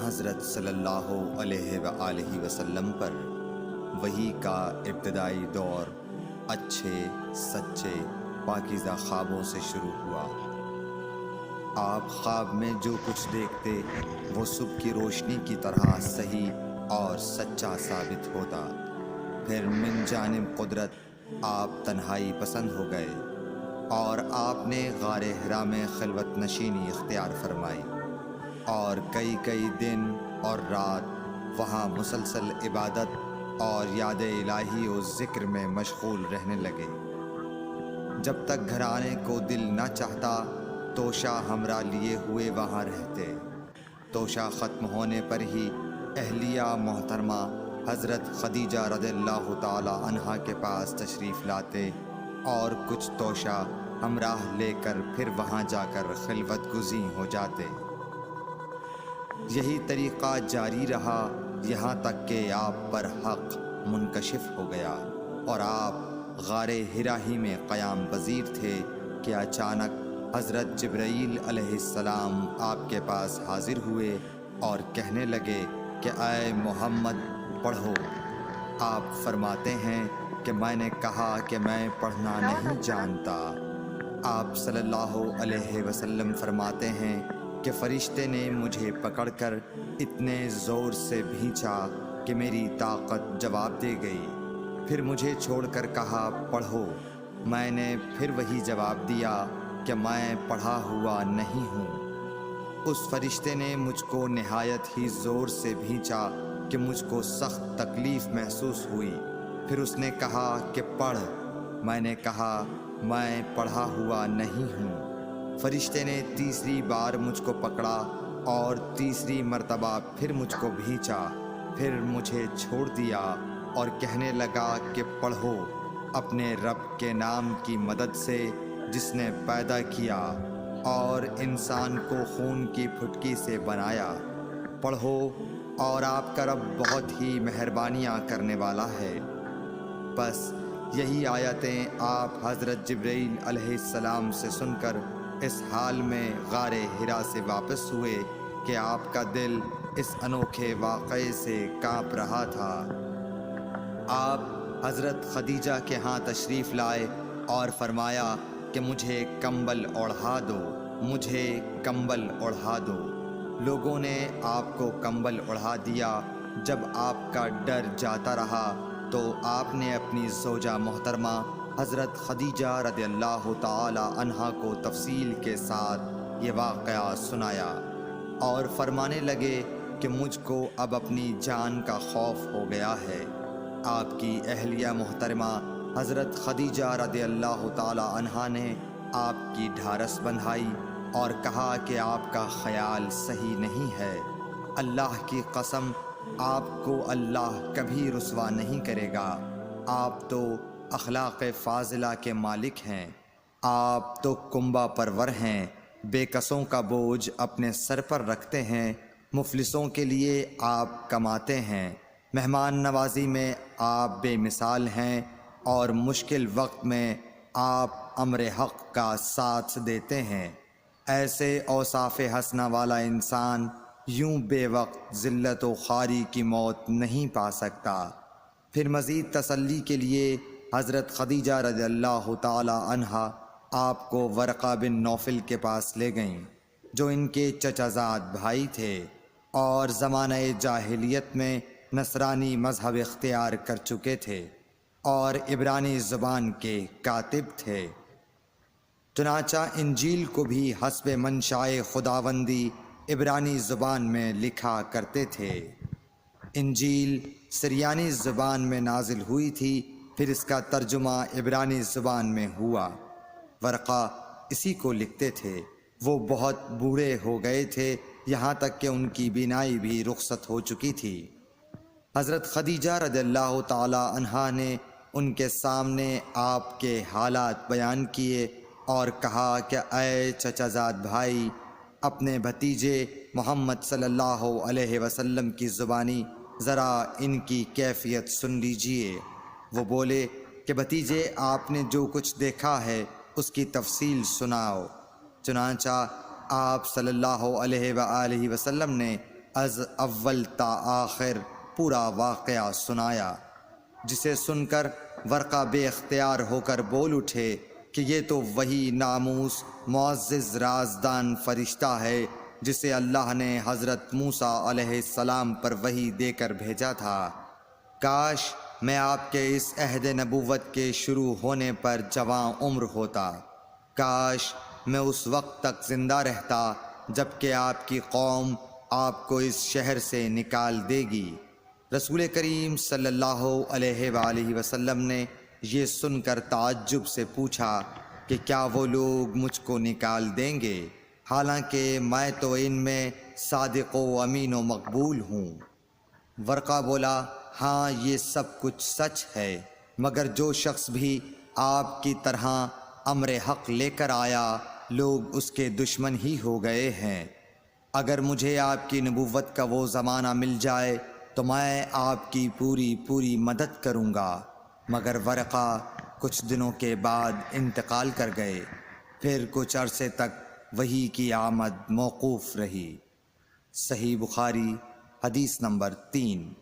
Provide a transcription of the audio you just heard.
حضرت صلی اللہ علیہ وآلہ وسلم پر وحی کا ابتدائی دور اچھے سچے پاکیزہ خوابوں سے شروع ہوا۔ آپ خواب میں جو کچھ دیکھتے وہ صبح کی روشنی کی طرح صحیح اور سچا ثابت ہوتا۔ پھر من جانب قدرت آپ تنہائی پسند ہو گئے اور آپ نے غار حرا میں خلوت نشینی اختیار فرمائی اور کئی دن اور رات وہاں مسلسل عبادت اور یاد الہی و ذکر میں مشغول رہنے لگے۔ جب تک گھر آنے کو دل نہ چاہتا توشہ ہمراہ لیے ہوئے وہاں رہتے۔ توشہ ختم ہونے پر ہی اہلیہ محترمہ حضرت خدیجہ رضی اللہ تعالی عنہا کے پاس تشریف لاتے اور کچھ توشہ ہمراہ لے کر پھر وہاں جا کر خلوت گزین ہو جاتے۔ یہی طریقہ جاری رہا یہاں تک کہ آپ پر حق منکشف ہو گیا اور آپ غار حرا ہی میں قیام پذیر تھے کہ اچانک حضرت جبرائیل علیہ السلام آپ کے پاس حاضر ہوئے اور کہنے لگے کہ اے محمد پڑھو۔ آپ فرماتے ہیں کہ میں نے کہا کہ میں پڑھنا نہیں جانتا۔ آپ صلی اللہ علیہ وسلم فرماتے ہیں کہ فرشتے نے مجھے پکڑ کر اتنے زور سے بھینچا کہ میری طاقت جواب دے گئی۔ پھر مجھے چھوڑ کر کہا پڑھو۔ میں نے پھر وہی جواب دیا کہ میں پڑھا ہوا نہیں ہوں۔ اس فرشتے نے مجھ کو نہایت ہی زور سے بھینچا کہ مجھ کو سخت تکلیف محسوس ہوئی۔ پھر اس نے کہا کہ پڑھ۔ میں نے کہا میں پڑھا ہوا نہیں ہوں۔ فرشتے نے تیسری بار مجھ کو پکڑا اور تیسری مرتبہ پھر مجھ کو بھینچا۔ پھر مجھے چھوڑ دیا اور کہنے لگا کہ پڑھو اپنے رب کے نام کی مدد سے جس نے پیدا کیا اور انسان کو خون کی پھٹکی سے بنایا۔ پڑھو اور آپ کا رب بہت ہی مہربانیاں کرنے والا ہے۔ بس یہی آیتیں آپ حضرت جبرائیل علیہ السلام سے سن کر اس حال میں غار حرا سے واپس ہوئے کہ آپ کا دل اس انوکھے واقعے سے کانپ رہا تھا۔ آپ حضرت خدیجہ کے ہاں تشریف لائے اور فرمایا کہ مجھے کمبل اوڑھا دو، مجھے کمبل اوڑھا دو۔ لوگوں نے آپ کو کمبل اوڑھا دیا۔ جب آپ کا ڈر جاتا رہا تو آپ نے اپنی زوجہ محترمہ حضرت خدیجہ رضی اللہ تعالی عنہا کو تفصیل کے ساتھ یہ واقعہ سنایا اور فرمانے لگے کہ مجھ کو اب اپنی جان کا خوف ہو گیا ہے۔ آپ کی اہلیہ محترمہ حضرت خدیجہ رضی اللہ تعالی عنہا نے آپ کی ڈھارس بندھائی اور کہا کہ آپ کا خیال صحیح نہیں ہے۔ اللہ کی قسم آپ کو اللہ کبھی رسوا نہیں کرے گا۔ آپ تو اخلاق فاضلہ کے مالک ہیں۔ آپ تو کنبہ پرور ہیں، بے کسوں کا بوجھ اپنے سر پر رکھتے ہیں، مفلسوں کے لیے آپ کماتے ہیں، مہمان نوازی میں آپ بے مثال ہیں اور مشکل وقت میں آپ امر حق کا ساتھ دیتے ہیں۔ ایسے اوصاف حسنہ والا انسان یوں بے وقت ذلت و خواری کی موت نہیں پا سکتا۔ پھر مزید تسلی کے لیے حضرت خدیجہ رضی اللہ تعالی عنہا آپ کو ورقہ بن نوفل کے پاس لے گئیں جو ان کے چچا زاد بھائی تھے اور زمانہ جاہلیت میں نصرانی مذہب اختیار کر چکے تھے اور عبرانی زبان کے کاتب تھے۔ چنانچہ انجیل کو بھی حسب منشائے خداوندی عبرانی زبان میں لکھا کرتے تھے۔ انجیل سریانی زبان میں نازل ہوئی تھی، پھر اس کا ترجمہ عبرانی زبان میں ہوا۔ ورقہ اسی کو لکھتے تھے۔ وہ بہت بوڑھے ہو گئے تھے، یہاں تک کہ ان کی بینائی بھی رخصت ہو چکی تھی۔ حضرت خدیجہ رضی اللہ تعالی عنہا نے ان کے سامنے آپ کے حالات بیان کیے اور کہا کہ اے چچا زاد بھائی، اپنے بھتیجے محمد صلی اللہ علیہ وسلم کی زبانی ذرا ان کی کیفیت سن لیجئے۔ وہ بولے کہ بھتیجے آپ نے جو کچھ دیکھا ہے اس کی تفصیل سناؤ۔ چنانچہ آپ صلی اللہ علیہ وآلہ وسلم نے از اول تا آخر پورا واقعہ سنایا، جسے سن کر ورقہ بے اختیار ہو کر بول اٹھے کہ یہ تو وہی ناموس معزز رازدان فرشتہ ہے جسے اللہ نے حضرت موسیٰ علیہ السلام پر وحی دے کر بھیجا تھا۔ کاش میں آپ کے اس عہد نبوت کے شروع ہونے پر جواں عمر ہوتا، کاش میں اس وقت تک زندہ رہتا جب کہ آپ کی قوم آپ کو اس شہر سے نکال دے گی۔ رسول کریم صلی اللہ علیہ وآلہ وسلم نے یہ سن کر تعجب سے پوچھا کہ کیا وہ لوگ مجھ کو نکال دیں گے، حالانکہ میں تو ان میں صادق و امین و مقبول ہوں؟ ورقہ بولا، ہاں یہ سب کچھ سچ ہے، مگر جو شخص بھی آپ کی طرح امر حق لے کر آیا لوگ اس کے دشمن ہی ہو گئے ہیں۔ اگر مجھے آپ کی نبوت کا وہ زمانہ مل جائے تو میں آپ کی پوری مدد کروں گا، مگر ورقہ کچھ دنوں کے بعد انتقال کر گئے، پھر کچھ عرصے تک وحی کی آمد موقوف رہی۔ صحیح بخاری حدیث نمبر 3۔